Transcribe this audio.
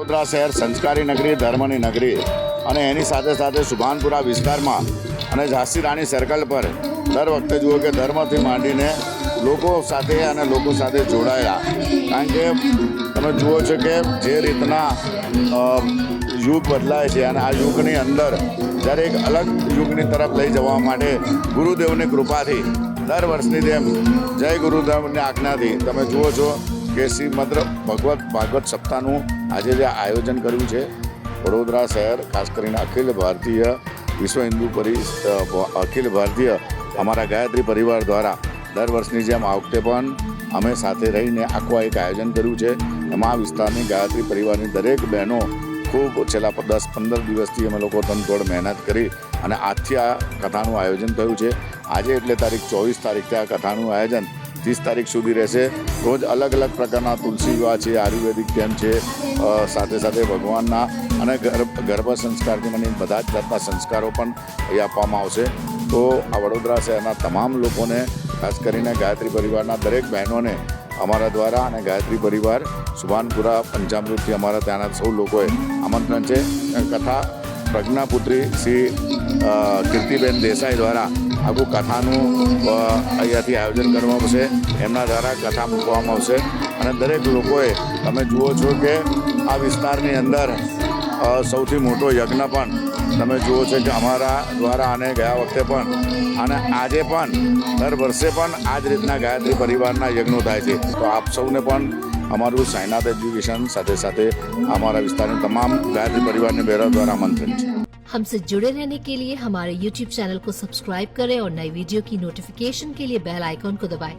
વડોદરા શહેર સંસ્કારી નગરી, ધર્મની નગરી અને એની સાથે સાથે સુભાનપુરા વિસ્તારમાં અને ઝાંસી રાણી સર્કલ પર દર વખતે જુઓ કે ધર્મથી માંડીને લોકો સાથે જોડાયેલા, કારણ કે તમે જુઓ છો કે જે રીતના યુગ બદલાય છે અને આ યુગની અંદર જ્યારે એક અલગ યુગની તરફ લઈ જવા માટે ગુરુદેવની કૃપાથી દર વર્ષની જેમ જય ગુરુદેવની આજ્ઞાથી તમે જુઓ છો કે શ્રીમદ ભાગવત સપ્તાહનું આજે જે આયોજન કર્યું છે વડોદરા શહેર, ખાસ કરીને અખિલ ભારતીય વિશ્વ હિન્દુ અખિલ ભારતીય અમારા ગાયત્રી પરિવાર દ્વારા દર વર્ષની જેમ આ વખતે પણ અમે સાથે રહીને આખું એક આયોજન કર્યું છે. એમાં આ વિસ્તારની ગાયત્રી પરિવારની દરેક બહેનો ખૂબ છેલ્લા 10-15 દિવસથી અમે લોકો તનતોડ મહેનત કરી અને આજથી આ કથાનું આયોજન થયું છે. આજે એટલે તારીખ 24 તારીખથી આ કથાનું આયોજન 30 તારીખ સુધી રહેશે. રોજ અલગ અલગ પ્રકારના તુલસી વિવાહ છે, આયુર્વેદિક કેમ્પ છે, સાથે સાથે ભગવાનના અને ગર્ભ સંસ્કારથી મને બધા જ જાતના સંસ્કારો પણ અહીં આપવામાં આવશે. તો આ વડોદરા શહેરના તમામ લોકોને, ખાસ કરીને ગાયત્રી પરિવારના દરેક બહેનોને અમારા દ્વારા અને ગાયત્રી પરિવાર સુભાનપુરા પંચામૃતથી અમારા ત્યાંના સૌ લોકોએ આમંત્રણ છે. કથા પ્રજ્ઞાપુત્રી શ્રી કીર્તિબેન દેસાઈ દ્વારા આખું કથાનું અહીંયાથી આયોજન કરવામાં આવશે. એમના દ્વારા કથા મૂકવામાં આવશે અને દરેક લોકોએ તમે જુઓ છો કે આ વિસ્તારની અંદર સૌથી મોટો યજ્ઞ પણ તમે જુઓ છો કે અમારા દ્વારા અને ગયા વખતે પણ અને આજે પણ દર વર્ષે પણ આ જ રીતના ગાયત્રી પરિવારના યજ્ઞો થાય છે. તો આપ સૌને પણ અમારું સાઈનાથ એજ્યુકેશન સાથે સાથે અમારા વિસ્તારની તમામ ગાयत्री परिवार ने मेरा द्वारा आमंत्रण है. हमसे जुड़े रहने के लिए हमारे YouTube चैनल को सब्सक्राइब करें और नई वीडियो की नोटिफिकेशन के लिए बेल आइकॉन को दबाएं.